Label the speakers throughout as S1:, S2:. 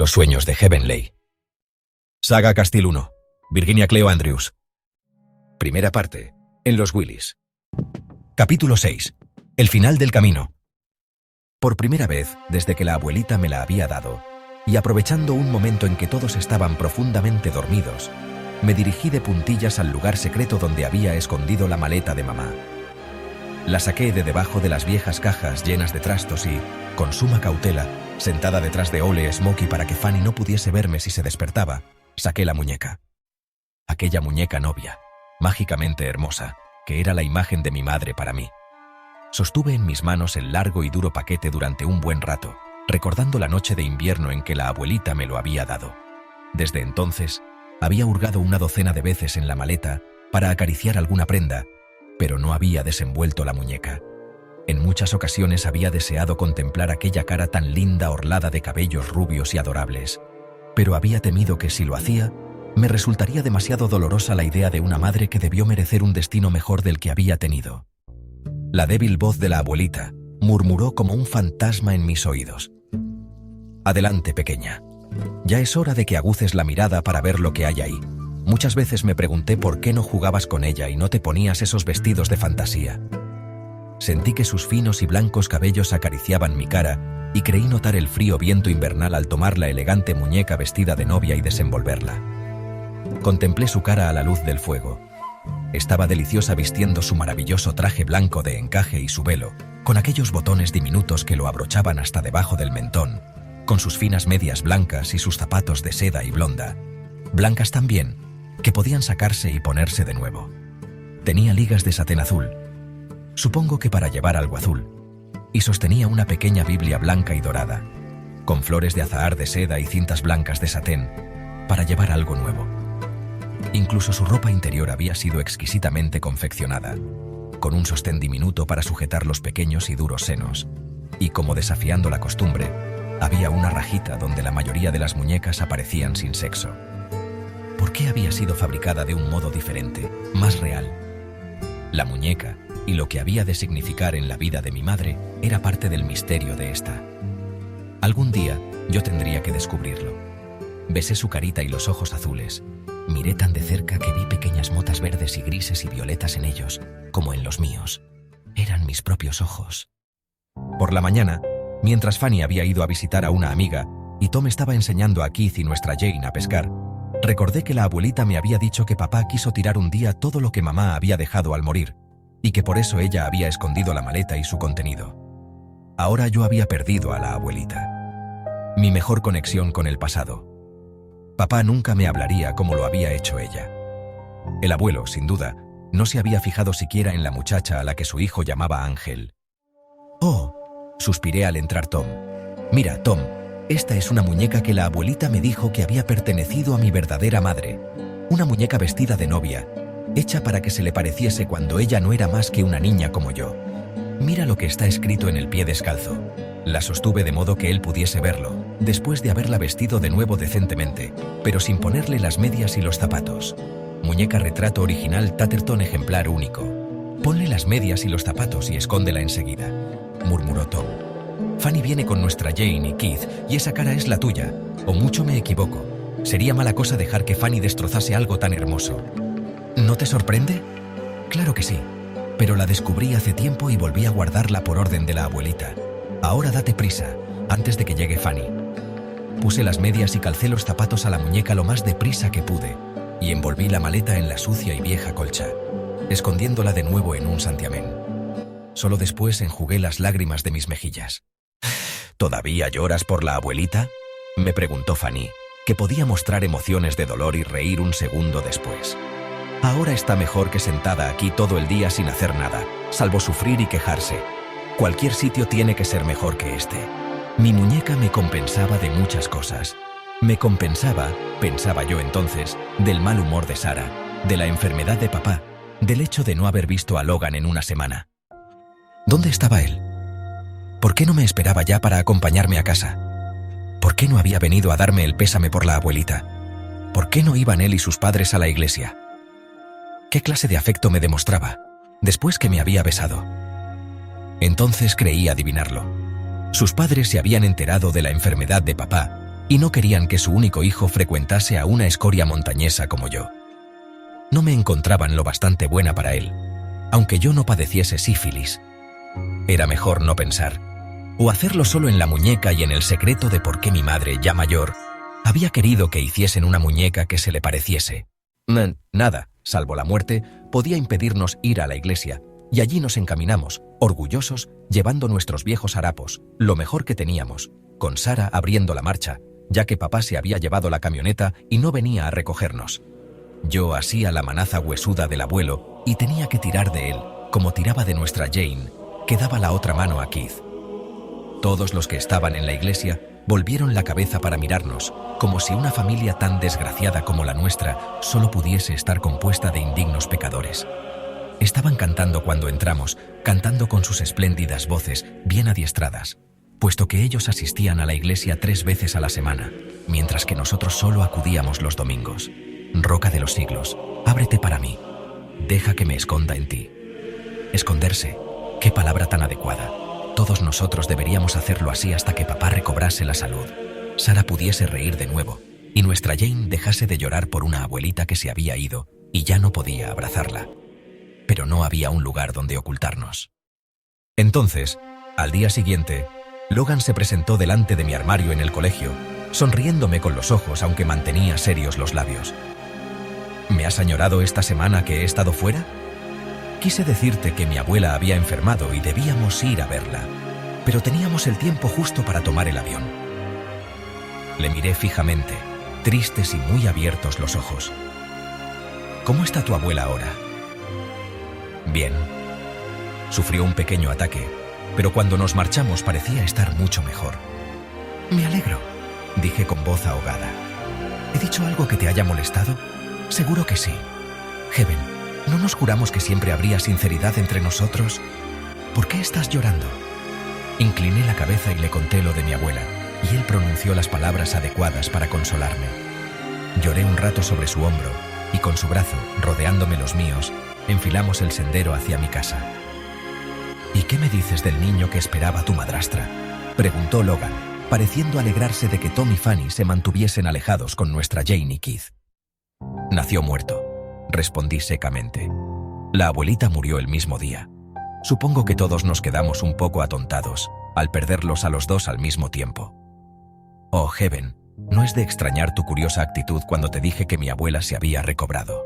S1: Los sueños de Heavenly. Saga Castile 1. Virginia Cleo Andrews. Primera parte. En los Willys. Capítulo 6. El final del camino. Por primera vez, desde que la abuelita me la había dado, y aprovechando un momento en que todos estaban profundamente dormidos, me dirigí de puntillas al lugar secreto donde había escondido la maleta de mamá. La saqué de debajo de las viejas cajas llenas de trastos y, con suma cautela, sentada detrás de Ole Smokey para que Fanny no pudiese verme si se despertaba, saqué la muñeca. Aquella muñeca novia, mágicamente hermosa, que era la imagen de mi madre para mí. Sostuve en mis manos el largo y duro paquete durante un buen rato, recordando la noche de invierno en que la abuelita me lo había dado. Desde entonces, había hurgado una docena de veces en la maleta para acariciar alguna prenda, pero no había desenvuelto la muñeca. En muchas ocasiones había deseado contemplar aquella cara tan linda orlada de cabellos rubios y adorables, pero había temido que si lo hacía, me resultaría demasiado dolorosa la idea de una madre que debió merecer un destino mejor del que había tenido. La débil voz de la abuelita murmuró como un fantasma en mis oídos. «Adelante, pequeña. Ya es hora de que aguces la mirada para ver lo que hay ahí. Muchas veces me pregunté por qué no jugabas con ella y no te ponías esos vestidos de fantasía». Sentí que sus finos y blancos cabellos acariciaban mi cara y creí notar el frío viento invernal al tomar la elegante muñeca vestida de novia y desenvolverla. Contemplé su cara a la luz del fuego. Estaba deliciosa vistiendo su maravilloso traje blanco de encaje y su velo, con aquellos botones diminutos que lo abrochaban hasta debajo del mentón, con sus finas medias blancas y sus zapatos de seda y blonda, blancas también, que podían sacarse y ponerse de nuevo. Tenía ligas de satén azul, supongo que para llevar algo azul, y sostenía una pequeña Biblia blanca y dorada, con flores de azahar de seda y cintas blancas de satén, para llevar algo nuevo. Incluso su ropa interior había sido exquisitamente confeccionada, con un sostén diminuto para sujetar los pequeños y duros senos, y como desafiando la costumbre, había una rajita donde la mayoría de las muñecas aparecían sin sexo. ¿Por qué había sido fabricada de un modo diferente, más real? La muñeca, y lo que había de significar en la vida de mi madre, era parte del misterio de esta. Algún día yo tendría que descubrirlo. Besé su carita y los ojos azules. Miré tan de cerca que vi pequeñas motas verdes y grises y violetas en ellos, como en los míos. Eran mis propios ojos. Por la mañana, mientras Fanny había ido a visitar a una amiga y Tom estaba enseñando a Keith y nuestra Jane a pescar, recordé que la abuelita me había dicho que papá quiso tirar un día todo lo que mamá había dejado al morir, y que por eso ella había escondido la maleta y su contenido. Ahora yo había perdido a la abuelita. Mi mejor conexión con el pasado. Papá nunca me hablaría como lo había hecho ella. El abuelo, sin duda, no se había fijado siquiera en la muchacha a la que su hijo llamaba Ángel. «Oh», suspiré al entrar Tom. «Mira, Tom, esta es una muñeca que la abuelita me dijo que había pertenecido a mi verdadera madre. Una muñeca vestida de novia, hecha para que se le pareciese cuando ella no era más que una niña como yo. Mira lo que está escrito en el pie descalzo». La sostuve de modo que él pudiese verlo, después de haberla vestido de nuevo decentemente, pero sin ponerle las medias y los zapatos. Muñeca retrato original Tatterton ejemplar único. Ponle las medias y los zapatos y escóndela enseguida, murmuró Tom. Fanny viene con nuestra Jane y Keith y esa cara es la tuya, o mucho me equivoco. Sería mala cosa dejar que Fanny destrozase algo tan hermoso. ¿No te sorprende? Claro que sí, pero la descubrí hace tiempo y volví a guardarla por orden de la abuelita. Ahora date prisa, antes de que llegue Fanny. Puse las medias y calcé los zapatos a la muñeca lo más deprisa que pude, y envolví la maleta en la sucia y vieja colcha, escondiéndola de nuevo en un santiamén. Solo después enjugué las lágrimas de mis mejillas. «¿Todavía lloras por la abuelita?», me preguntó Fanny, que podía mostrar emociones de dolor y reír un segundo después. «Ahora está mejor que sentada aquí todo el día sin hacer nada, salvo sufrir y quejarse. Cualquier sitio tiene que ser mejor que este». Mi muñeca me compensaba de muchas cosas. Me compensaba, pensaba yo entonces, del mal humor de Sarah, de la enfermedad de papá, del hecho de no haber visto a Logan en una semana. ¿Dónde estaba él? ¿Por qué no me esperaba ya para acompañarme a casa? ¿Por qué no había venido a darme el pésame por la abuelita? ¿Por qué no iban él y sus padres a la iglesia? ¿Qué clase de afecto me demostraba, después que me había besado? Entonces creí adivinarlo. Sus padres se habían enterado de la enfermedad de papá y no querían que su único hijo frecuentase a una escoria montañesa como yo. No me encontraban lo bastante buena para él, aunque yo no padeciese sífilis. Era mejor no pensar, o hacerlo solo en la muñeca y en el secreto de por qué mi madre, ya mayor, había querido que hiciesen una muñeca que se le pareciese. Nada, salvo la muerte, podía impedirnos ir a la iglesia, y allí nos encaminamos, orgullosos, llevando nuestros viejos harapos, lo mejor que teníamos, con Sara abriendo la marcha, ya que papá se había llevado la camioneta y no venía a recogernos. Yo asía la manaza huesuda del abuelo y tenía que tirar de él, como tiraba de nuestra Jane, que daba la otra mano a Keith. Todos los que estaban en la iglesia volvieron la cabeza para mirarnos, como si una familia tan desgraciada como la nuestra solo pudiese estar compuesta de indignos pecadores. Estaban cantando cuando entramos, cantando con sus espléndidas voces, bien adiestradas, puesto que ellos asistían a la iglesia 3 veces a la semana, mientras que nosotros solo acudíamos los domingos. Roca de los siglos, ábrete para mí. Deja que me esconda en ti. Esconderse, qué palabra tan adecuada. Todos nosotros deberíamos hacerlo así hasta que papá recobrase la salud, Sara pudiese reír de nuevo y nuestra Jane dejase de llorar por una abuelita que se había ido y ya no podía abrazarla. Pero no había un lugar donde ocultarnos. Entonces, al día siguiente, Logan se presentó delante de mi armario en el colegio, sonriéndome con los ojos aunque mantenía serios los labios. ¿Me has añorado esta semana que he estado fuera? Quise decirte que mi abuela había enfermado y debíamos ir a verla, pero teníamos el tiempo justo para tomar el avión. Le miré fijamente, tristes y muy abiertos los ojos. ¿Cómo está tu abuela ahora? Bien. Sufrió un pequeño ataque, pero cuando nos marchamos parecía estar mucho mejor. Me alegro, dije con voz ahogada. ¿He dicho algo que te haya molestado? Seguro que sí. Heaven, ¿no nos juramos que siempre habría sinceridad entre nosotros? ¿Por qué estás llorando? Incliné la cabeza y le conté lo de mi abuela, y él pronunció las palabras adecuadas para consolarme. Lloré un rato sobre su hombro, y con su brazo, rodeándome los míos, enfilamos el sendero hacia mi casa. ¿Y qué me dices del niño que esperaba tu madrastra?, preguntó Logan, pareciendo alegrarse de que Tom y Fanny se mantuviesen alejados con nuestra Jane y Keith. Nació muerto, respondí secamente. La abuelita murió el mismo día. Supongo que todos nos quedamos un poco atontados al perderlos a los dos al mismo tiempo. Oh, Heaven, no es de extrañar tu curiosa actitud cuando te dije que mi abuela se había recobrado.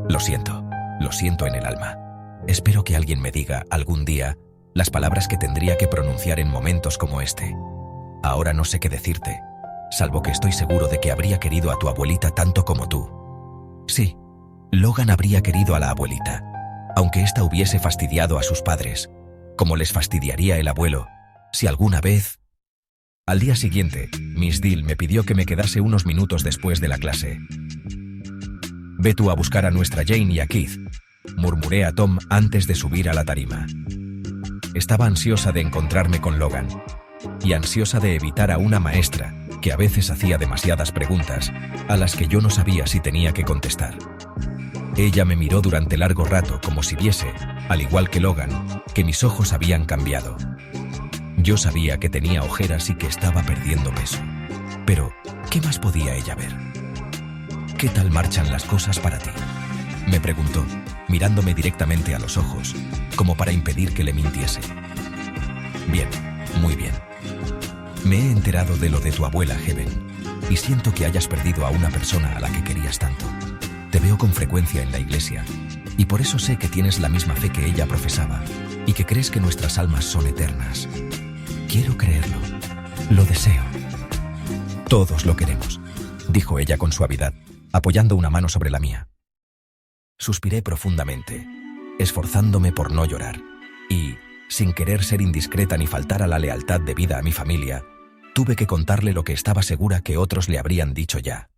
S1: Lo siento en el alma. Espero que alguien me diga, algún día, las palabras que tendría que pronunciar en momentos como este. Ahora no sé qué decirte, salvo que estoy seguro de que habría querido a tu abuelita tanto como tú. Sí, Logan habría querido a la abuelita, aunque ésta hubiese fastidiado a sus padres, como les fastidiaría el abuelo, si alguna vez... Al día siguiente, Miss Dill me pidió que me quedase unos minutos después de la clase. «Ve tú a buscar a nuestra Jane y a Keith», murmuré a Tom antes de subir a la tarima. Estaba ansiosa de encontrarme con Logan, y ansiosa de evitar a una maestra que a veces hacía demasiadas preguntas a las que yo no sabía si tenía que contestar. Ella me miró durante largo rato como si viese, al igual que Logan, que mis ojos habían cambiado. Yo sabía que tenía ojeras y que estaba perdiendo peso. Pero, ¿qué más podía ella ver? ¿Qué tal marchan las cosas para ti?, me preguntó, mirándome directamente a los ojos, como para impedir que le mintiese. Bien, muy bien. Me he enterado de lo de tu abuela, Heaven, y siento que hayas perdido a una persona a la que querías tanto. Te veo con frecuencia en la iglesia, y por eso sé que tienes la misma fe que ella profesaba, y que crees que nuestras almas son eternas. Quiero creerlo. Lo deseo. Todos lo queremos, dijo ella con suavidad, apoyando una mano sobre la mía. Suspiré profundamente, esforzándome por no llorar, y, sin querer ser indiscreta ni faltar a la lealtad debida a mi familia, tuve que contarle lo que estaba segura que otros le habrían dicho ya.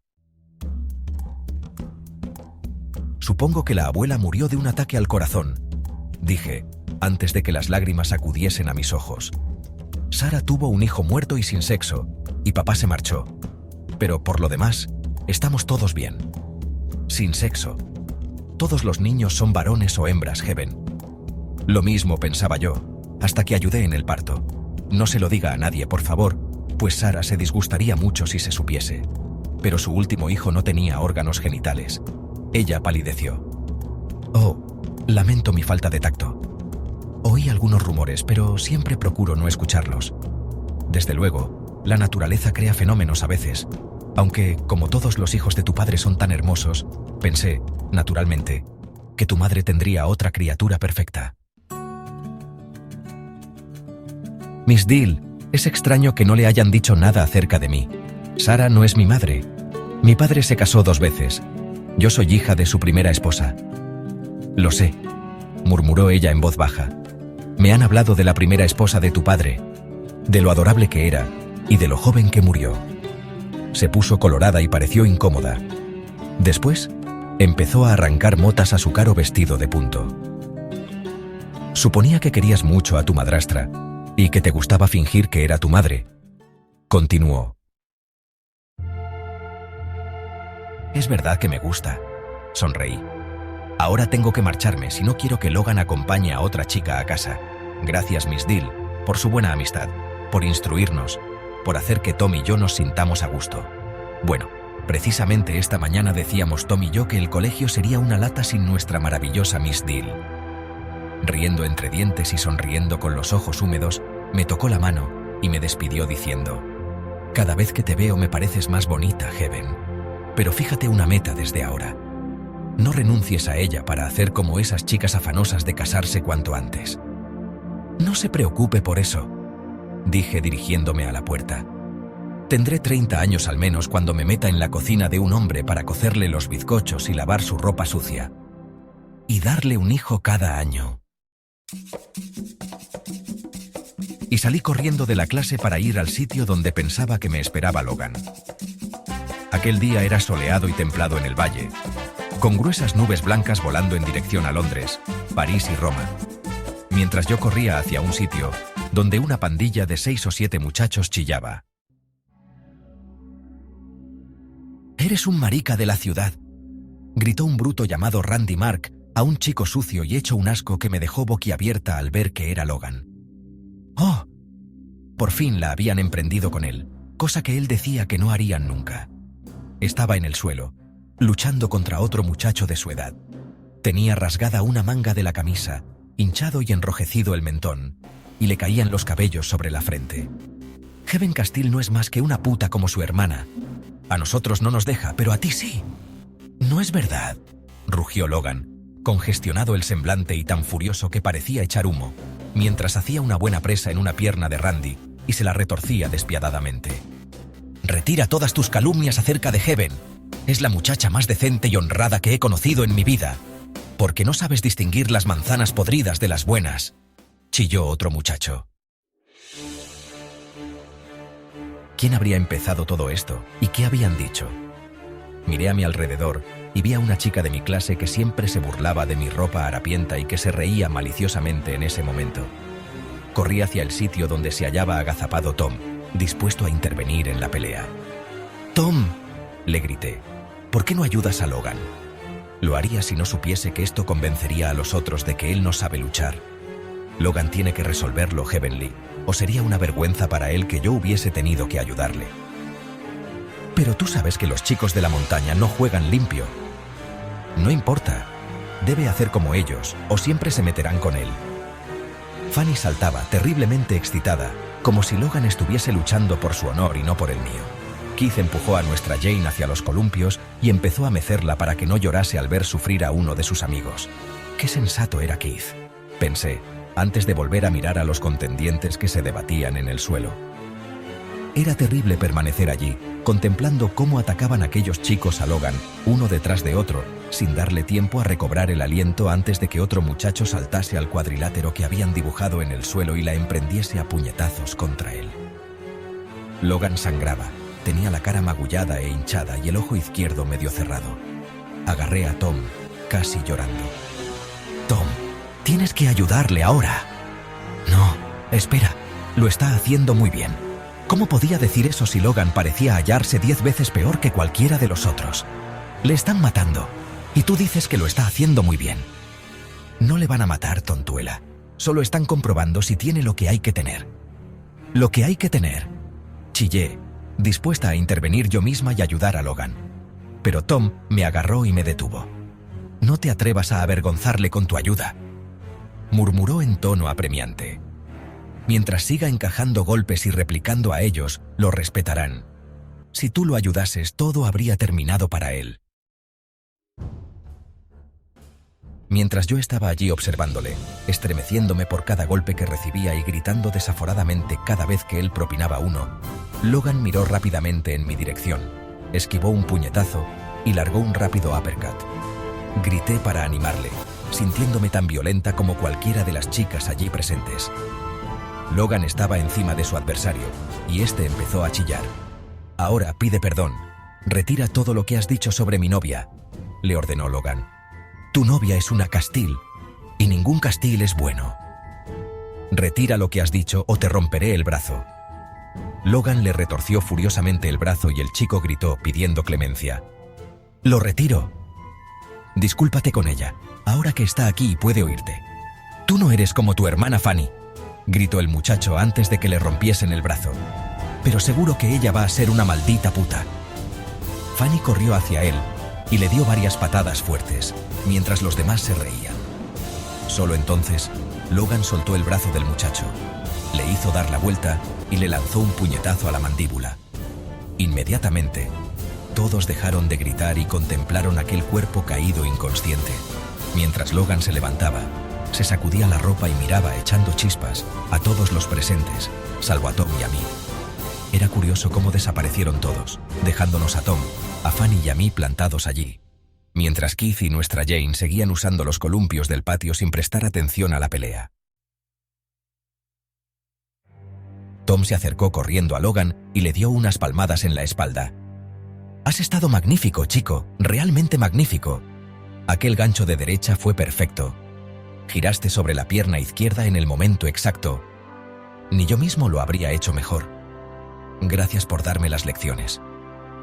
S1: Supongo que la abuela murió de un ataque al corazón, dije, antes de que las lágrimas acudiesen a mis ojos. Sara tuvo un hijo muerto y sin sexo, y papá se marchó. Pero por lo demás, estamos todos bien. Sin sexo. Todos los niños son varones o hembras, Heaven. Lo mismo pensaba yo, hasta que ayudé en el parto. No se lo diga a nadie, por favor, pues Sara se disgustaría mucho si se supiese. Pero su último hijo no tenía órganos genitales. Ella palideció. Oh, lamento mi falta de tacto. Oí algunos rumores, pero siempre procuro no escucharlos. Desde luego, la naturaleza crea fenómenos a veces, aunque, como todos los hijos de tu padre son tan hermosos, pensé, naturalmente, que tu madre tendría otra criatura perfecta. Miss Deal, es extraño que no le hayan dicho nada acerca de mí. Sara no es mi madre. Mi padre se casó 2 veces. Yo soy hija de su primera esposa. Lo sé, murmuró ella en voz baja. Me han hablado de la primera esposa de tu padre, de lo adorable que era y de lo joven que murió. Se puso colorada y pareció incómoda. Después, empezó a arrancar motas a su caro vestido de punto. Suponía que querías mucho a tu madrastra y que te gustaba fingir que era tu madre. Continuó. Es verdad que me gusta. Sonreí. Ahora tengo que marcharme si no quiero que Logan acompañe a otra chica a casa. Gracias, Miss Deal, por su buena amistad, por instruirnos, por hacer que Tom y yo nos sintamos a gusto. Bueno, precisamente esta mañana decíamos Tom y yo que el colegio sería una lata sin nuestra maravillosa Miss Deal. Riendo entre dientes y sonriendo con los ojos húmedos, me tocó la mano y me despidió diciendo: cada vez que te veo me pareces más bonita, Heaven. Pero fíjate una meta desde ahora. No renuncies a ella para hacer como esas chicas afanosas de casarse cuanto antes. No se preocupe por eso, dije dirigiéndome a la puerta. Tendré 30 años al menos cuando me meta en la cocina de un hombre para cocerle los bizcochos y lavar su ropa sucia. Y darle un hijo cada año. Y salí corriendo de la clase para ir al sitio donde pensaba que me esperaba Logan. Aquel día era soleado y templado en el valle, con gruesas nubes blancas volando en dirección a Londres, París y Roma, mientras yo corría hacia un sitio donde una pandilla de 6 o 7 muchachos chillaba. «Eres un marica de la ciudad», gritó un bruto llamado Randy Mark a un chico sucio y hecho un asco que me dejó boquiabierta al ver que era Logan. ¡Oh! Por fin la habían emprendido con él, cosa que él decía que no harían nunca. Estaba en el suelo, luchando contra otro muchacho de su edad. Tenía rasgada una manga de la camisa, hinchado y enrojecido el mentón, y le caían los cabellos sobre la frente. Heaven Castile no es más que una puta como su hermana. A nosotros no nos deja, pero a ti sí. No es verdad, rugió Logan, congestionado el semblante y tan furioso que parecía echar humo, mientras hacía una buena presa en una pierna de Randy y se la retorcía despiadadamente. Retira todas tus calumnias acerca de Heaven. Es la muchacha más decente y honrada que he conocido en mi vida. Porque no sabes distinguir las manzanas podridas de las buenas, chilló otro muchacho. ¿Quién habría empezado todo esto y qué habían dicho? Miré a mi alrededor y vi a una chica de mi clase que siempre se burlaba de mi ropa harapienta y que se reía maliciosamente en ese momento. Corrí hacia el sitio donde se hallaba agazapado Tom, dispuesto a intervenir en la pelea. «Tom», le grité, «¿por qué no ayudas a Logan?» Lo haría si no supiese que esto convencería a los otros de que él no sabe luchar. Logan tiene que resolverlo, Heavenly, o sería una vergüenza para él que yo hubiese tenido que ayudarle. Pero tú sabes que los chicos de la montaña no juegan limpio. No importa, debe hacer como ellos, o siempre se meterán con él. Fanny saltaba, terriblemente excitada, como si Logan estuviese luchando por su honor y no por el mío. Keith empujó a nuestra Jane hacia los columpios y empezó a mecerla para que no llorase al ver sufrir a uno de sus amigos. Qué sensato era Keith, pensé, antes de volver a mirar a los contendientes que se debatían en el suelo. Era terrible permanecer allí, contemplando cómo atacaban aquellos chicos a Logan, uno detrás de otro, sin darle tiempo a recobrar el aliento antes de que otro muchacho saltase al cuadrilátero que habían dibujado en el suelo y la emprendiese a puñetazos contra él. Logan sangraba, tenía la cara magullada e hinchada y el ojo izquierdo medio cerrado. Agarré a Tom, casi llorando. «Tom, tienes que ayudarle ahora». «No, espera, lo está haciendo muy bien». ¿Cómo podía decir eso si Logan parecía hallarse 10 veces peor que cualquiera de los otros? Le están matando, y tú dices que lo está haciendo muy bien. No le van a matar, tontuela. Solo están comprobando si tiene lo que hay que tener. Lo que hay que tener. Chillé, dispuesta a intervenir yo misma y ayudar a Logan. Pero Tom me agarró y me detuvo. «No te atrevas a avergonzarle con tu ayuda», murmuró en tono apremiante. «Mientras siga encajando golpes y replicando a ellos, lo respetarán. Si tú lo ayudases, todo habría terminado para él». Mientras yo estaba allí observándole, estremeciéndome por cada golpe que recibía y gritando desaforadamente cada vez que él propinaba uno, Logan miró rápidamente en mi dirección, esquivó un puñetazo y largó un rápido uppercut. Grité para animarle, sintiéndome tan violenta como cualquiera de las chicas allí presentes. Logan estaba encima de su adversario, y este empezó a chillar. «Ahora pide perdón. Retira todo lo que has dicho sobre mi novia», le ordenó Logan. «Tu novia es una Castile, y ningún Castile es bueno. Retira lo que has dicho o te romperé el brazo». Logan le retorció furiosamente el brazo y el chico gritó pidiendo clemencia. «Lo retiro». «Discúlpate con ella, ahora que está aquí y puede oírte. Tú no eres como tu hermana Fanny», gritó el muchacho antes de que le rompiesen el brazo. «Pero seguro que ella va a ser una maldita puta». Fanny corrió hacia él y le dio varias patadas fuertes, mientras los demás se reían. Solo entonces, Logan soltó el brazo del muchacho, le hizo dar la vuelta y le lanzó un puñetazo a la mandíbula. Inmediatamente, todos dejaron de gritar y contemplaron aquel cuerpo caído inconsciente, mientras Logan se levantaba, se sacudía la ropa y miraba echando chispas a todos los presentes, salvo a Tom y a mí. Era curioso cómo desaparecieron todos, dejándonos a Tom, a Fanny y a mí plantados allí, mientras Keith y nuestra Jane seguían usando los columpios del patio sin prestar atención a la pelea. Tom se acercó corriendo a Logan y le dio unas palmadas en la espalda. «Has estado magnífico, chico, realmente magnífico. Aquel gancho de derecha fue perfecto. Giraste sobre la pierna izquierda en el momento exacto. Ni yo mismo lo habría hecho mejor. Gracias por darme las lecciones»,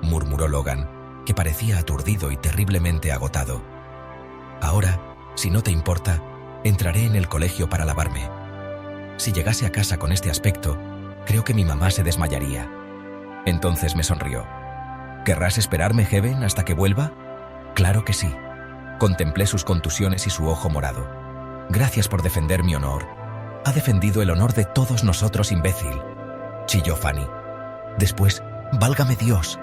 S1: murmuró Logan, que parecía aturdido y terriblemente agotado. «Ahora, si no te importa, entraré en el colegio para lavarme. Si llegase a casa con este aspecto, creo que mi mamá se desmayaría». Entonces me sonrió. «¿Querrás esperarme, Heaven, hasta que vuelva?» «Claro que sí». Contemplé sus contusiones y su ojo morado. «Gracias por defender mi honor». «Ha defendido el honor de todos nosotros, imbécil», chilló Fanny. Después, «válgame Dios»,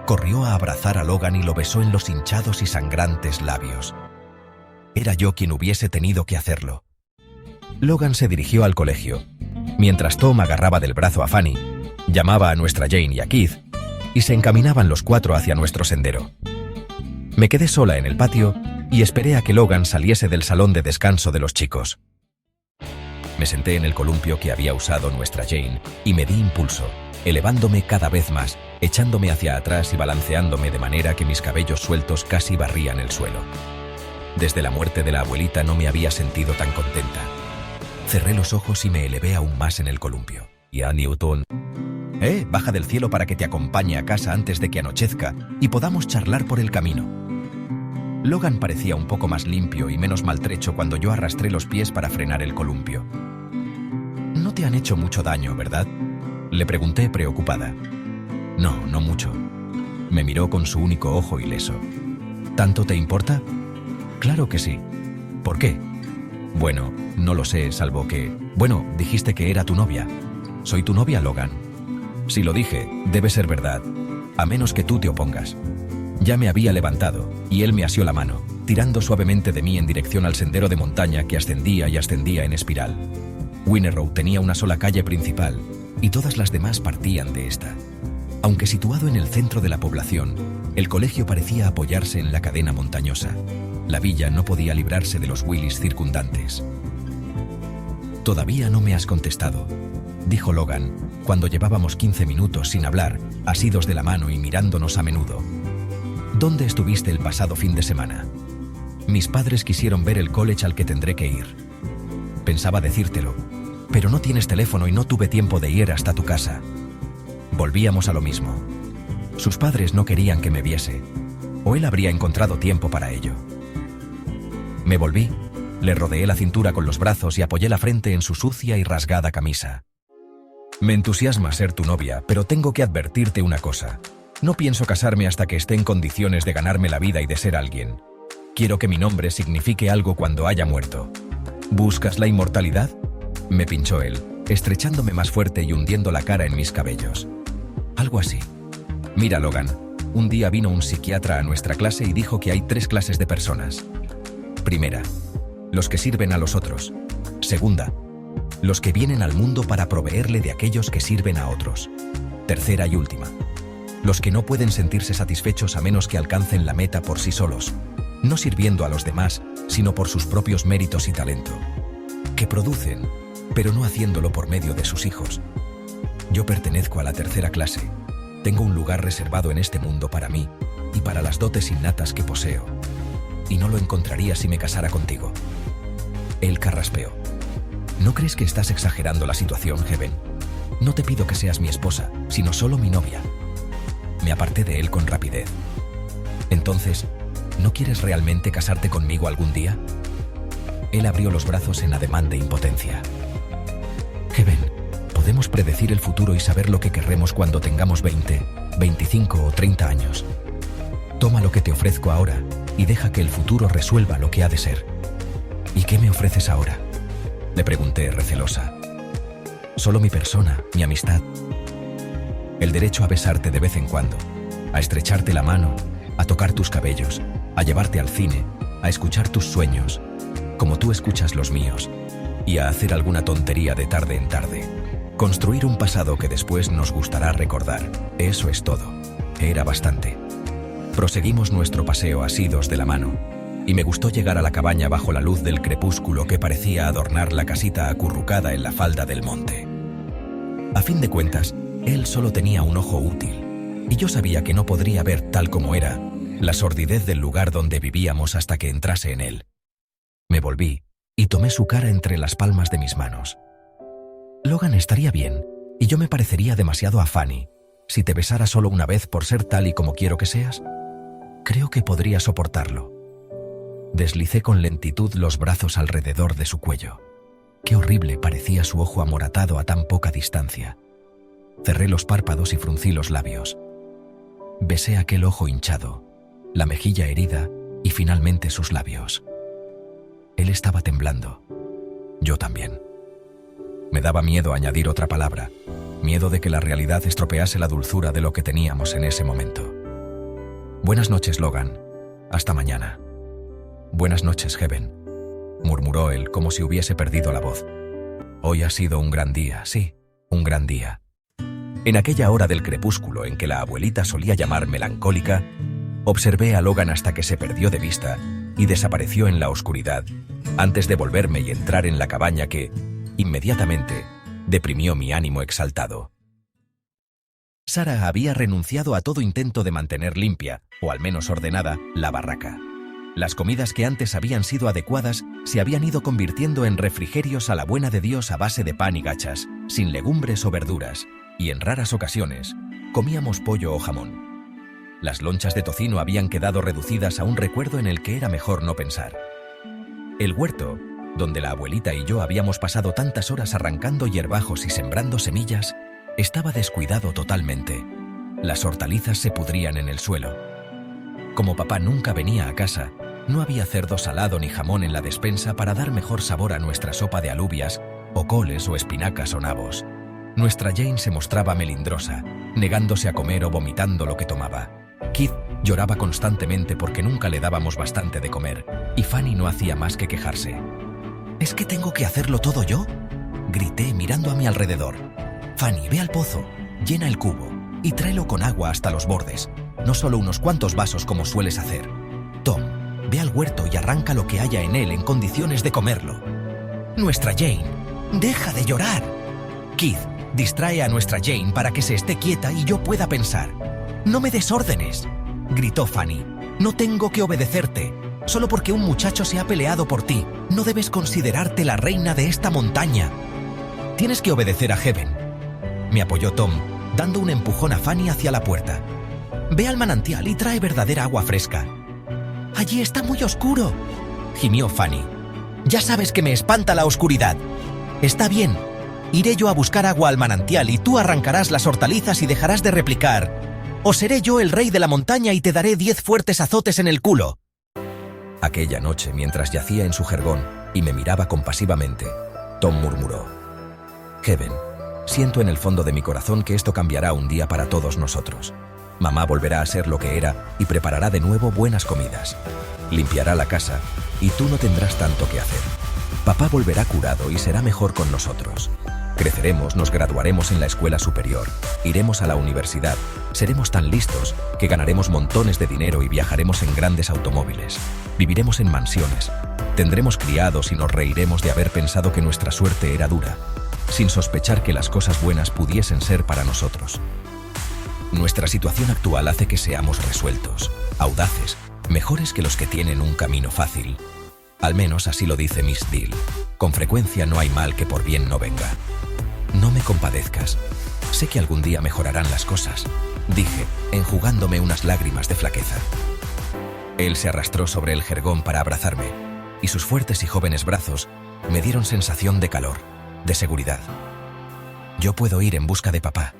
S1: corrió a abrazar a Logan y lo besó en los hinchados y sangrantes labios. Era yo quien hubiese tenido que hacerlo. Logan se dirigió al colegio, mientras Tom agarraba del brazo a Fanny, llamaba a nuestra Jane y a Keith, y se encaminaban los cuatro hacia nuestro sendero. Me quedé sola en el patio y esperé a que Logan saliese del salón de descanso de los chicos. Me senté en el columpio que había usado nuestra Jane y me di impulso, elevándome cada vez más, echándome hacia atrás y balanceándome de manera que mis cabellos sueltos casi barrían el suelo. Desde la muerte de la abuelita no me había sentido tan contenta. Cerré los ojos y me elevé aún más en el columpio. Y a Newton... baja del cielo para que te acompañe a casa antes de que anochezca y podamos charlar por el camino». Logan parecía un poco más limpio y menos maltrecho cuando yo arrastré los pies para frenar el columpio. «No te han hecho mucho daño, ¿verdad?», le pregunté preocupada. «No, no mucho». Me miró con su único ojo ileso. «¿Tanto te importa?». «Claro que sí». «¿Por qué?». «Bueno, no lo sé, salvo que... Bueno, dijiste que era tu novia». «Soy tu novia, Logan». «Si lo dije, debe ser verdad, a menos que tú te opongas». Ya me había levantado, y él me asió la mano, tirando suavemente de mí en dirección al sendero de montaña que ascendía y ascendía en espiral. Winnerow tenía una sola calle principal, y todas las demás partían de esta. Aunque situado en el centro de la población, el colegio parecía apoyarse en la cadena montañosa. La villa no podía librarse de los Willys circundantes. «Todavía no me has contestado», dijo Logan, cuando llevábamos 15 minutos sin hablar, asidos de la mano y mirándonos a menudo. «¿Dónde estuviste el pasado fin de semana? Mis padres quisieron ver el college al que tendré que ir. Pensaba decírtelo, pero no tienes teléfono y no tuve tiempo de ir hasta tu casa». Volvíamos a lo mismo. Sus padres no querían que me viese, o él habría encontrado tiempo para ello. Me volví, le rodeé la cintura con los brazos y apoyé la frente en su sucia y rasgada camisa. Me entusiasma ser tu novia, pero tengo que advertirte una cosa. No pienso casarme hasta que esté en condiciones de ganarme la vida y de ser alguien. Quiero que mi nombre signifique algo cuando haya muerto. ¿Buscas la inmortalidad? Me pinchó él, estrechándome más fuerte y hundiendo la cara en mis cabellos. Algo así. Mira, Logan, un día vino un psiquiatra a nuestra clase y dijo que hay 3 clases de personas. Primera, los que sirven a los otros. Segunda, los que vienen al mundo para proveerle de aquellos que sirven a otros. Tercera y última, los que no pueden sentirse satisfechos a menos que alcancen la meta por sí solos, no sirviendo a los demás, sino por sus propios méritos y talento. Que producen, pero no haciéndolo por medio de sus hijos. Yo pertenezco a la tercera clase. Tengo un lugar reservado en este mundo para mí y para las dotes innatas que poseo. Y no lo encontraría si me casara contigo. Él carraspeó. ¿No crees que estás exagerando la situación, Heaven? No te pido que seas mi esposa, sino solo mi novia. Me aparté de él con rapidez. Entonces, ¿no quieres realmente casarte conmigo algún día? Él abrió los brazos en ademán de impotencia. Heaven, podemos predecir el futuro y saber lo que querremos cuando tengamos 20, 25 o 30 años. Toma lo que te ofrezco ahora y deja que el futuro resuelva lo que ha de ser. ¿Y qué me ofreces ahora?, le pregunté recelosa. Solo mi persona, mi amistad. El derecho a besarte de vez en cuando, a estrecharte la mano, a tocar tus cabellos, a llevarte al cine, a escuchar tus sueños, como tú escuchas los míos, y a hacer alguna tontería de tarde en tarde. Construir un pasado que después nos gustará recordar. Eso es todo. Era bastante. Proseguimos nuestro paseo asidos de la mano, y me gustó llegar a la cabaña bajo la luz del crepúsculo que parecía adornar la casita acurrucada en la falda del monte. A fin de cuentas, él solo tenía un ojo útil, y yo sabía que no podría ver tal como era la sordidez del lugar donde vivíamos hasta que entrase en él. Me volví y tomé su cara entre las palmas de mis manos. Logan estaría bien, y yo me parecería demasiado a Fanny si te besara solo una vez por ser tal y como quiero que seas. Creo que podría soportarlo. Deslicé con lentitud los brazos alrededor de su cuello. Qué horrible parecía su ojo amoratado a tan poca distancia. Cerré los párpados y fruncí los labios. Besé aquel ojo hinchado, la mejilla herida y finalmente sus labios. Él estaba temblando. Yo también. Me daba miedo añadir otra palabra, miedo de que la realidad estropease la dulzura de lo que teníamos en ese momento. Buenas noches, Logan. Hasta mañana. Buenas noches, Heaven, murmuró él como si hubiese perdido la voz. Hoy ha sido un gran día, sí, un gran día. En aquella hora del crepúsculo en que la abuelita solía llamar melancólica, observé a Logan hasta que se perdió de vista y desapareció en la oscuridad, antes de volverme y entrar en la cabaña que, inmediatamente, deprimió mi ánimo exaltado. Sarah había renunciado a todo intento de mantener limpia, o al menos ordenada, la barraca. Las comidas que antes habían sido adecuadas se habían ido convirtiendo en refrigerios a la buena de Dios a base de pan y gachas, sin legumbres o verduras, y en raras ocasiones comíamos pollo o jamón. Las lonchas de tocino habían quedado reducidas a un recuerdo en el que era mejor no pensar. El huerto, donde la abuelita y yo habíamos pasado tantas horas arrancando hierbajos y sembrando semillas, estaba descuidado totalmente. Las hortalizas se pudrían en el suelo. Como papá nunca venía a casa, no había cerdo salado ni jamón en la despensa para dar mejor sabor a nuestra sopa de alubias, o coles o espinacas o nabos. Nuestra Jane se mostraba melindrosa, negándose a comer o vomitando lo que tomaba. Keith lloraba constantemente porque nunca le dábamos bastante de comer, y Fanny no hacía más que quejarse. ¿Es que tengo que hacerlo todo yo?, grité mirando a mi alrededor. Fanny, ve al pozo, llena el cubo y tráelo con agua hasta los bordes, no solo unos cuantos vasos como sueles hacer. Tom, ve al huerto y arranca lo que haya en él en condiciones de comerlo. Nuestra Jane, deja de llorar. Keith, distrae a nuestra Jane para que se esté quieta y yo pueda pensar. No me des órdenes, gritó Fanny. No tengo que obedecerte. Solo porque un muchacho se ha peleado por ti, no debes considerarte la reina de esta montaña. Tienes que obedecer a Heaven. Me apoyó Tom, dando un empujón a Fanny hacia la puerta. Ve al manantial y trae verdadera agua fresca. Allí está muy oscuro, gimió Fanny. Ya sabes que me espanta la oscuridad. Está bien, Iré yo a buscar agua al manantial y tú arrancarás las hortalizas y dejarás de replicar: «O seré yo el rey de la montaña y te daré 10 fuertes azotes en el culo». Aquella noche, mientras yacía en su jergón y me miraba compasivamente, Tom murmuró: «Kevin, siento en el fondo de mi corazón que esto cambiará un día para todos nosotros. Mamá volverá a ser lo que era y preparará de nuevo buenas comidas. Limpiará la casa y tú no tendrás tanto que hacer. Papá volverá curado y será mejor con nosotros. Creceremos, nos graduaremos en la escuela superior, iremos a la universidad, seremos tan listos que ganaremos montones de dinero y viajaremos en grandes automóviles. Viviremos en mansiones, tendremos criados y nos reiremos de haber pensado que nuestra suerte era dura, sin sospechar que las cosas buenas pudiesen ser para nosotros. Nuestra situación actual hace que seamos resueltos, audaces, mejores que los que tienen un camino fácil. Al menos así lo dice Miss Deal. Con frecuencia no hay mal que por bien no venga. No me compadezcas. Sé que algún día mejorarán las cosas, dije, enjugándome unas lágrimas de flaqueza. Él se arrastró sobre el jergón para abrazarme, y sus fuertes y jóvenes brazos me dieron sensación de calor, de seguridad. Yo puedo ir en busca de papá,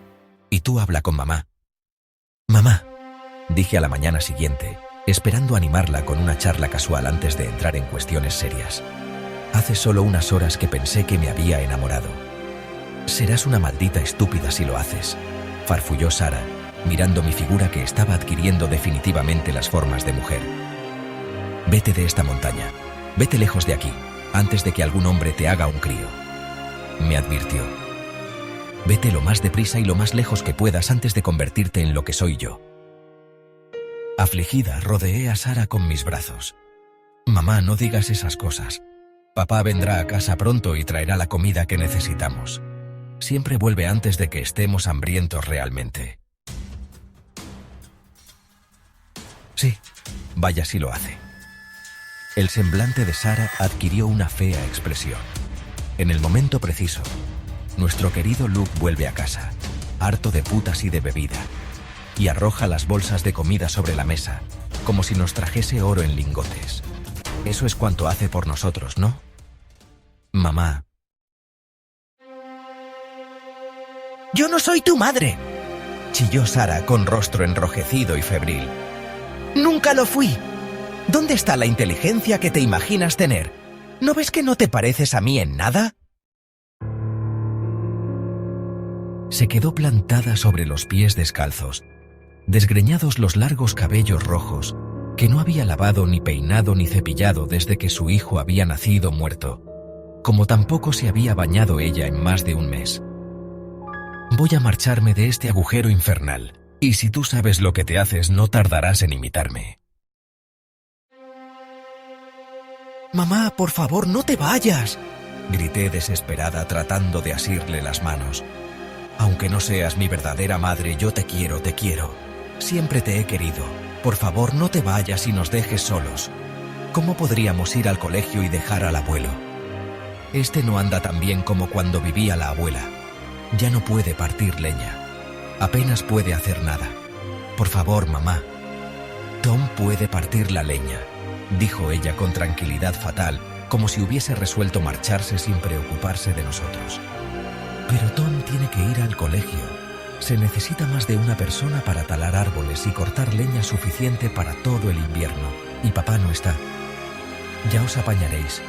S1: y tú habla con mamá. «Mamá», dije a la mañana siguiente, esperando animarla con una charla casual antes de entrar en cuestiones serias. «Hace solo unas horas que pensé que me había enamorado». «Serás una maldita estúpida si lo haces», farfulló Sara, mirando mi figura que estaba adquiriendo definitivamente las formas de mujer. «Vete de esta montaña, vete lejos de aquí, antes de que algún hombre te haga un crío», me advirtió. «Vete lo más deprisa y lo más lejos que puedas antes de convertirte en lo que soy yo». Afligida, rodeé a Sara con mis brazos. «Mamá, no digas esas cosas. Papá vendrá a casa pronto y traerá la comida que necesitamos. Siempre vuelve antes de que estemos hambrientos realmente». «Sí, vaya si lo hace». El semblante de Sara adquirió una fea expresión. En el momento preciso, nuestro querido Luke vuelve a casa, harto de putas y de bebida, y arroja las bolsas de comida sobre la mesa, como si nos trajese oro en lingotes. Eso es cuanto hace por nosotros, ¿no? «Mamá». «Yo no soy tu madre», chilló Sara con rostro enrojecido y febril. «Nunca lo fui. ¿Dónde está la inteligencia que te imaginas tener? ¿No ves que no te pareces a mí en nada?» Se quedó plantada sobre los pies descalzos, desgreñados los largos cabellos rojos, que no había lavado ni peinado ni cepillado desde que su hijo había nacido muerto, como tampoco se había bañado ella en más de un mes. «Voy a marcharme de este agujero infernal, y si tú sabes lo que te haces, no tardarás en imitarme». «Mamá, por favor, no te vayas», grité desesperada tratando de asirle las manos. «Aunque no seas mi verdadera madre, yo te quiero, te quiero. Siempre te he querido. Por favor, no te vayas y nos dejes solos. ¿Cómo podríamos ir al colegio y dejar al abuelo? Este no anda tan bien como cuando vivía la abuela. Ya no puede partir leña. Apenas puede hacer nada. Por favor, mamá». «Tom puede partir la leña», dijo ella con tranquilidad fatal, como si hubiese resuelto marcharse sin preocuparse de nosotros. «Pero Tom tiene que ir al colegio. Se necesita más de una persona para talar árboles y cortar leña suficiente para todo el invierno, y papá no está. Ya os apañaréis.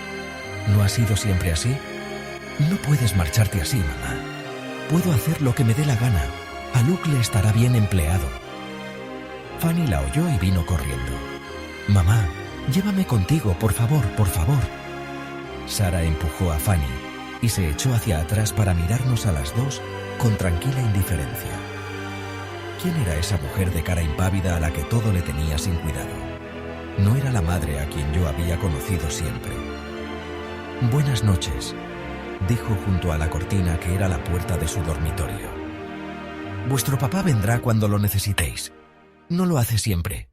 S1: ¿No ha sido siempre así? No puedes marcharte así, mamá. Puedo hacer lo que me dé la gana. A Luke le estará bien empleado». Fanny la oyó y vino corriendo. «Mamá, llévame contigo, por favor, por favor». Sara empujó a Fanny y se echó hacia atrás para mirarnos a las dos con tranquila indiferencia. ¿Quién era esa mujer de cara impávida a la que todo le tenía sin cuidado? No era la madre a quien yo había conocido siempre. «Buenas noches», dijo junto a la cortina que era la puerta de su dormitorio. «Vuestro papá vendrá cuando lo necesitéis. No lo hace siempre».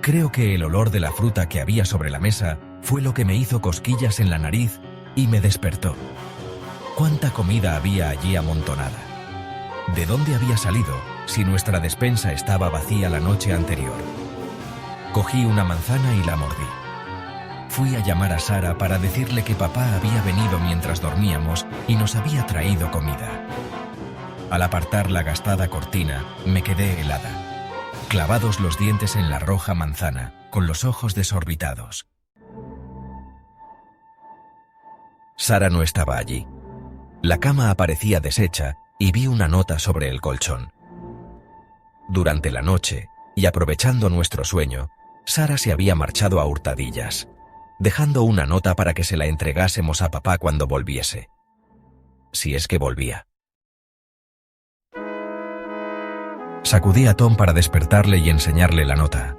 S1: Creo que el olor de la fruta que había sobre la mesa fue lo que me hizo cosquillas en la nariz y me despertó. ¿Cuánta comida había allí amontonada? ¿De dónde había salido si nuestra despensa estaba vacía la noche anterior? Cogí una manzana y la mordí. Fui a llamar a Sara para decirle que papá había venido mientras dormíamos y nos había traído comida. Al apartar la gastada cortina, me quedé helada, clavados los dientes en la roja manzana, con los ojos desorbitados. Sara no estaba allí. La cama aparecía deshecha y vi una nota sobre el colchón. Durante la noche, y aprovechando nuestro sueño, Sara se había marchado a hurtadillas, dejando una nota para que se la entregásemos a papá cuando volviese. Si es que volvía. Sacudí a Tom para despertarle y enseñarle la nota.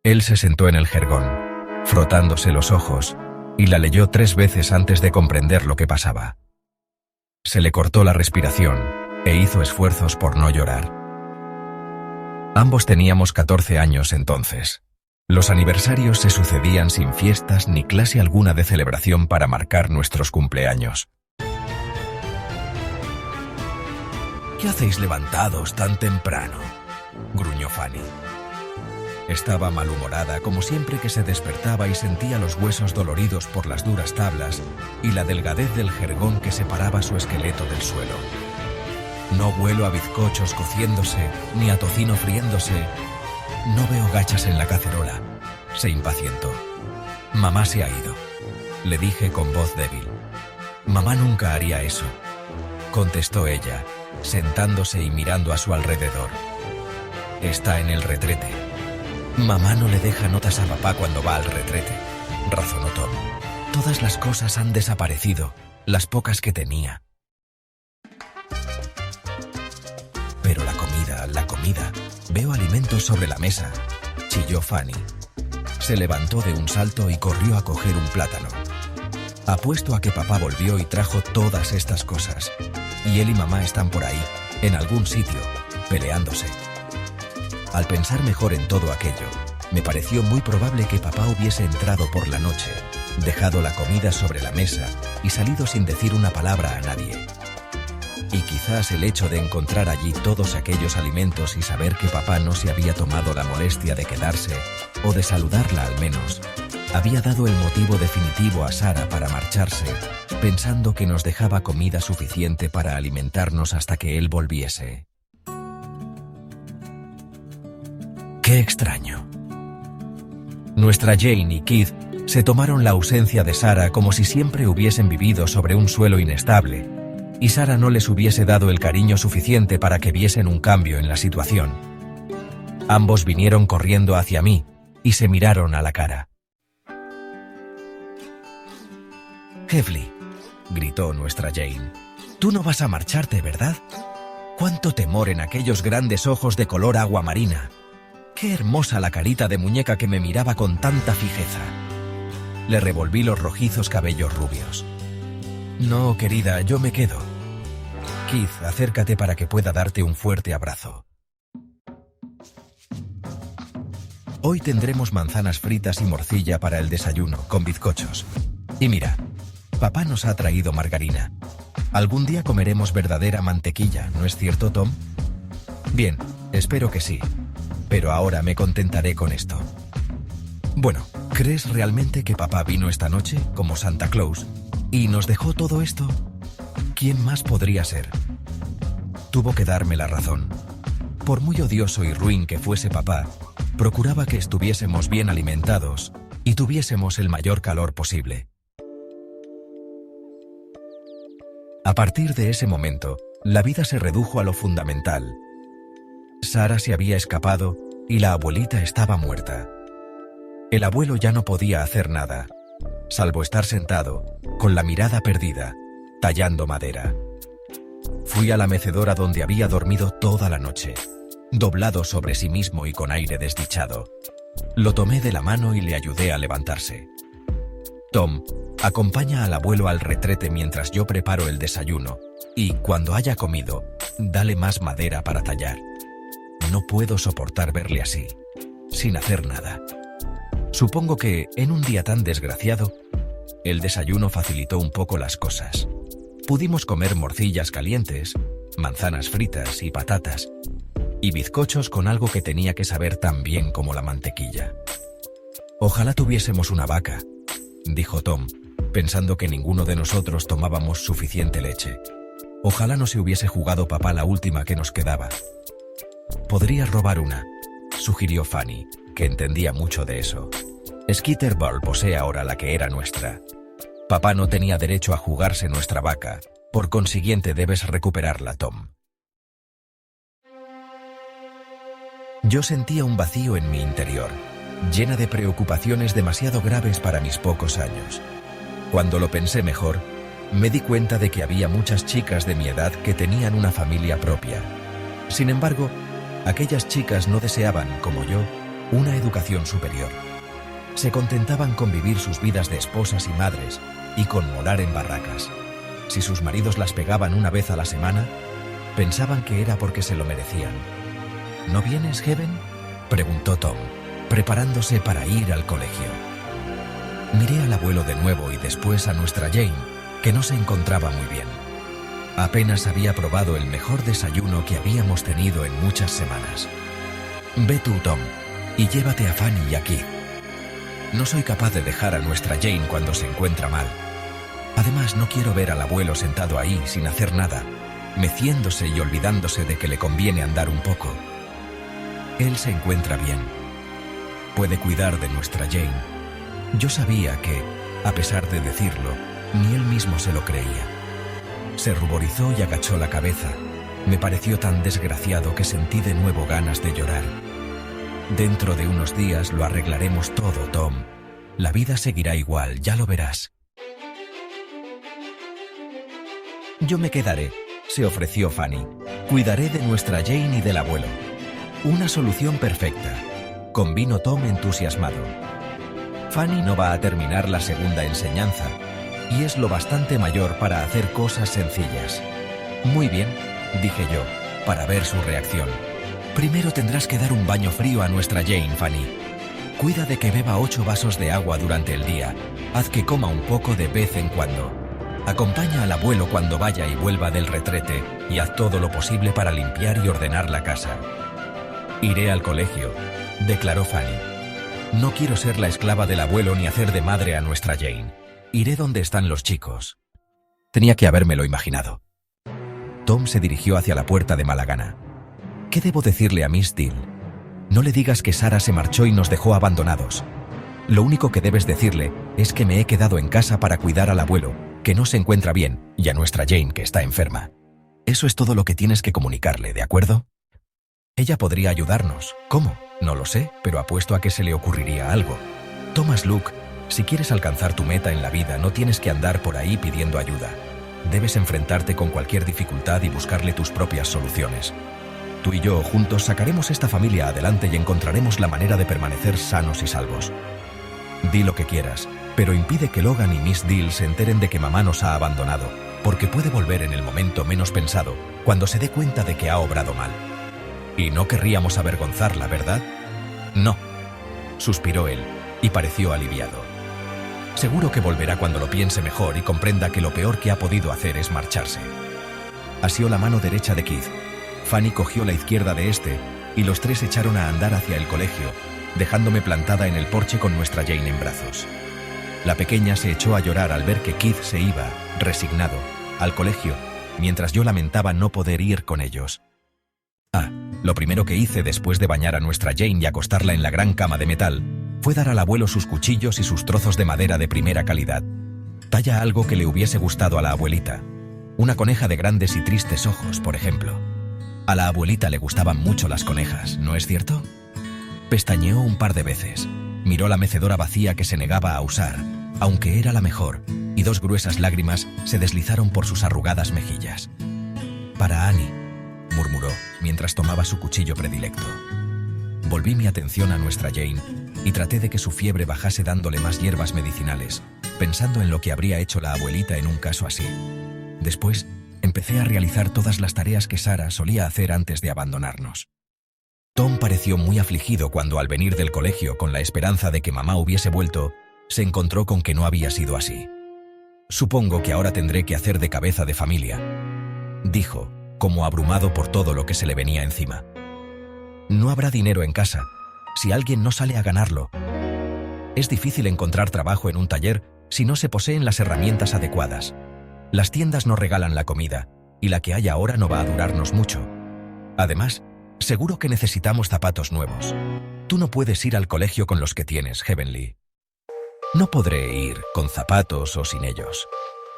S1: Él se sentó en el jergón, frotándose los ojos, y la leyó 3 veces antes de comprender lo que pasaba. Se le cortó la respiración e hizo esfuerzos por no llorar. Ambos teníamos 14 años entonces. Los aniversarios se sucedían sin fiestas ni clase alguna de celebración para marcar nuestros cumpleaños. «¿Qué hacéis levantados tan temprano?», gruñó Fanny. Estaba malhumorada como siempre que se despertaba y sentía los huesos doloridos por las duras tablas y la delgadez del jergón que separaba su esqueleto del suelo. «No huelo a bizcochos cociéndose, ni a tocino friéndose. No veo gachas en la cacerola», se impacientó. «Mamá se ha ido», le dije con voz débil. «Mamá nunca haría eso», contestó ella, sentándose y mirando a su alrededor. «Está en el retrete». «Mamá no le deja notas a papá cuando va al retrete», razonó Tom. «Todas las cosas han desaparecido, las pocas que tenía». «Pero la comida, veo alimentos sobre la mesa», chilló Fanny. Se levantó de un salto y corrió a coger un plátano. «Apuesto a que papá volvió y trajo todas estas cosas. Y él y mamá están por ahí, en algún sitio, peleándose». Al pensar mejor en todo aquello, me pareció muy probable que papá hubiese entrado por la noche, dejado la comida sobre la mesa y salido sin decir una palabra a nadie. Y quizás el hecho de encontrar allí todos aquellos alimentos y saber que papá no se había tomado la molestia de quedarse, o de saludarla al menos, había dado el motivo definitivo a Sara para marcharse, pensando que nos dejaba comida suficiente para alimentarnos hasta que él volviese. ¡Qué extraño! Nuestra Jane y Keith se tomaron la ausencia de Sara como si siempre hubiesen vivido sobre un suelo inestable, y Sara no les hubiese dado el cariño suficiente para que viesen un cambio en la situación. Ambos vinieron corriendo hacia mí y se miraron a la cara. «Hevly», gritó nuestra Jane, «tú no vas a marcharte, ¿verdad? ¡Cuánto temor en aquellos grandes ojos de color agua marina! ¡Qué hermosa la carita de muñeca que me miraba con tanta fijeza!». Le revolví los rojizos cabellos rubios. «No, querida, yo me quedo. Keith, acércate para que pueda darte un fuerte abrazo. Hoy tendremos manzanas fritas y morcilla para el desayuno, con bizcochos. Y mira, papá nos ha traído margarina. Algún día comeremos verdadera mantequilla, ¿no es cierto, Tom? Bien, espero que sí, pero ahora me contentaré con esto. Bueno, ¿crees realmente que papá vino esta noche, como Santa Claus, y nos dejó todo esto? ¿Quién más podría ser? Tuvo que darme la razón. Por muy odioso y ruin que fuese papá, procuraba que estuviésemos bien alimentados y tuviésemos el mayor calor posible. A partir de ese momento, la vida se redujo a lo fundamental. Sara se había escapado y la abuelita estaba muerta. El abuelo ya no podía hacer nada, salvo estar sentado, con la mirada perdida, tallando madera. Fui a la mecedora donde había dormido toda la noche, doblado sobre sí mismo y con aire desdichado. Lo tomé de la mano y le ayudé a levantarse. Tom, acompaña al abuelo al retrete mientras yo preparo el desayuno, y cuando haya comido, dale más madera para tallar. No puedo soportar verle así, sin hacer nada. Supongo que, en un día tan desgraciado, el desayuno facilitó un poco las cosas. Pudimos comer morcillas calientes, manzanas fritas y patatas, y bizcochos con algo que tenía que saber tan bien como la mantequilla. Ojalá tuviésemos una vaca, dijo Tom, pensando que ninguno de nosotros tomábamos suficiente leche. Ojalá no se hubiese jugado papá la última que nos quedaba. «Podrías robar una», sugirió Fanny, que entendía mucho de eso. «Skitterball posee ahora la que era nuestra. Papá no tenía derecho a jugarse nuestra vaca, por consiguiente debes recuperarla, Tom». Yo sentía un vacío en mi interior, llena de preocupaciones demasiado graves para mis pocos años. Cuando lo pensé mejor, me di cuenta de que había muchas chicas de mi edad que tenían una familia propia. Sin embargo, aquellas chicas no deseaban, como yo, una educación superior. Se contentaban con vivir sus vidas de esposas y madres y con morar en barracas. Si sus maridos las pegaban una vez a la semana, pensaban que era porque se lo merecían. «¿No vienes, Heaven?», preguntó Tom, preparándose para ir al colegio. Miré al abuelo de nuevo y después a nuestra Jane, que no se encontraba muy bien. Apenas había probado el mejor desayuno que habíamos tenido en muchas semanas. «Ve tú, Tom, y llévate a Fanny y a Keith. No soy capaz de dejar a nuestra Jane cuando se encuentra mal. Además, no quiero ver al abuelo sentado ahí sin hacer nada, meciéndose y olvidándose de que le conviene andar un poco. Él se encuentra bien. Puede cuidar de nuestra Jane». Yo sabía que, a pesar de decirlo, ni él mismo se lo creía. Se ruborizó y agachó la cabeza. Me pareció tan desgraciado que sentí de nuevo ganas de llorar. «Dentro de unos días lo arreglaremos todo, Tom. La vida seguirá igual, ya lo verás». «Yo me quedaré», se ofreció Fanny. «Cuidaré de nuestra Jane y del abuelo». «Una solución perfecta», convino Tom entusiasmado. «Fanny no va a terminar la segunda enseñanza y es lo bastante mayor para hacer cosas sencillas». «Muy bien», dije yo, para ver su reacción. «Primero tendrás que dar un baño frío a nuestra Jane, Fanny. Cuida de que beba 8 vasos de agua durante el día. Haz que coma un poco de vez en cuando. Acompaña al abuelo cuando vaya y vuelva del retrete y haz todo lo posible para limpiar y ordenar la casa». «Iré al colegio», declaró Fanny. «No quiero ser la esclava del abuelo ni hacer de madre a nuestra Jane. Iré donde están los chicos». Tenía que habérmelo imaginado. Tom se dirigió hacia la puerta de mala gana. «¿Qué debo decirle a Miss Deal? No le digas que Sarah se marchó y nos dejó abandonados. Lo único que debes decirle es que me he quedado en casa para cuidar al abuelo, que no se encuentra bien, y a nuestra Jane, que está enferma. Eso es todo lo que tienes que comunicarle, ¿de acuerdo? Ella podría ayudarnos. ¿Cómo? No lo sé, pero apuesto a que se le ocurriría algo. Thomas Luke, si quieres alcanzar tu meta en la vida, no tienes que andar por ahí pidiendo ayuda. Debes enfrentarte con cualquier dificultad y buscarle tus propias soluciones. Tú y yo juntos sacaremos esta familia adelante y encontraremos la manera de permanecer sanos y salvos. Di lo que quieras, pero impide que Logan y Miss Deal se enteren de que mamá nos ha abandonado, porque puede volver en el momento menos pensado, cuando se dé cuenta de que ha obrado mal. Y no querríamos avergonzarla, ¿verdad? No, suspiró él, y pareció aliviado. Seguro que volverá cuando lo piense mejor y comprenda que lo peor que ha podido hacer es marcharse. Asió la mano derecha de Keith. Fanny cogió la izquierda de este, y los tres echaron a andar hacia el colegio, dejándome plantada en el porche con nuestra Jane en brazos. La pequeña se echó a llorar al ver que Keith se iba, resignado, al colegio, mientras yo lamentaba no poder ir con ellos. Lo primero que hice después de bañar a nuestra Jane y acostarla en la gran cama de metal fue dar al abuelo sus cuchillos y sus trozos de madera de primera calidad. Talla algo que le hubiese gustado a la abuelita. Una coneja de grandes y tristes ojos, por ejemplo. A la abuelita le gustaban mucho las conejas, ¿no es cierto? Pestañeó un par de veces. Miró la mecedora vacía que se negaba a usar, aunque era la mejor, y 2 gruesas lágrimas se deslizaron por sus arrugadas mejillas. «Para Annie», murmuró, mientras tomaba su cuchillo predilecto. Volví mi atención a nuestra Jane y traté de que su fiebre bajase dándole más hierbas medicinales, pensando en lo que habría hecho la abuelita en un caso así. Después, empecé a realizar todas las tareas que Sarah solía hacer antes de abandonarnos. Tom pareció muy afligido cuando, al venir del colegio con la esperanza de que mamá hubiese vuelto, se encontró con que no había sido así. «Supongo que ahora tendré que hacer de cabeza de familia», dijo, como abrumado por todo lo que se le venía encima. «No habrá dinero en casa, si alguien no sale a ganarlo. Es difícil encontrar trabajo en un taller si no se poseen las herramientas adecuadas. Las tiendas no regalan la comida, y la que hay ahora no va a durarnos mucho. Además, seguro que necesitamos zapatos nuevos. Tú no puedes ir al colegio con los que tienes, Heavenly. No podré ir con zapatos o sin ellos,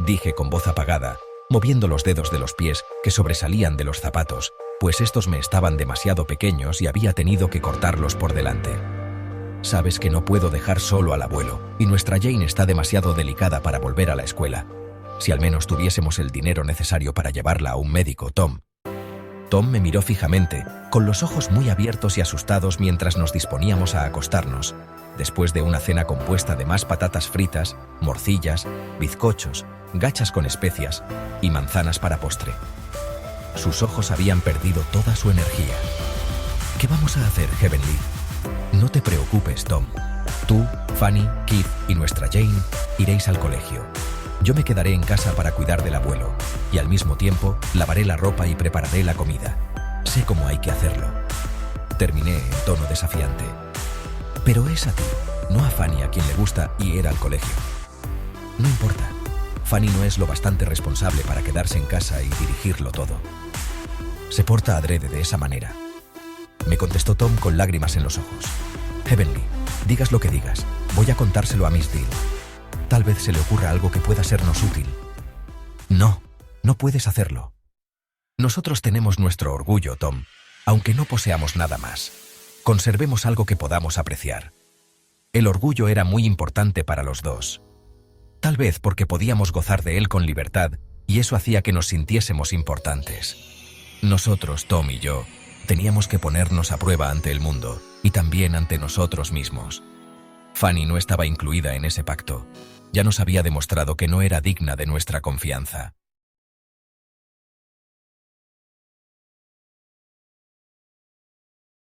S1: dije con voz apagada, moviendo los dedos de los pies que sobresalían de los zapatos, pues estos me estaban demasiado pequeños y había tenido que cortarlos por delante. Sabes que no puedo dejar solo al abuelo, y nuestra Jane está demasiado delicada para volver a la escuela. Si al menos tuviésemos el dinero necesario para llevarla a un médico, Tom. Tom me miró fijamente, con los ojos muy abiertos y asustados mientras nos disponíamos a acostarnos, después de una cena compuesta de más patatas fritas, morcillas, bizcochos, gachas con especias y manzanas para postre. Sus ojos habían perdido toda su energía. ¿Qué vamos a hacer, Heavenly? No te preocupes, Tom. Tú, Fanny, Keith y nuestra Jane iréis al colegio. Yo me quedaré en casa para cuidar del abuelo, y al mismo tiempo lavaré la ropa y prepararé la comida. Sé cómo hay que hacerlo. Terminé en tono desafiante. Pero es a ti, no a Fanny, a quien le gusta ir al colegio. No importa. Fanny no es lo bastante responsable para quedarse en casa y dirigirlo todo. Se porta adrede de esa manera. Me contestó Tom con lágrimas en los ojos. Heavenly, digas lo que digas, voy a contárselo a Miss Deal. Tal vez se le ocurra algo que pueda sernos útil. No, no puedes hacerlo. Nosotros tenemos nuestro orgullo, Tom, aunque no poseamos nada más. Conservemos algo que podamos apreciar. El orgullo era muy importante para los dos. Tal vez porque podíamos gozar de él con libertad, y eso hacía que nos sintiésemos importantes. Nosotros, Tom y yo, teníamos que ponernos a prueba ante el mundo, y también ante nosotros mismos. Fanny no estaba incluida en ese pacto. Ya nos había demostrado que no era digna de nuestra confianza.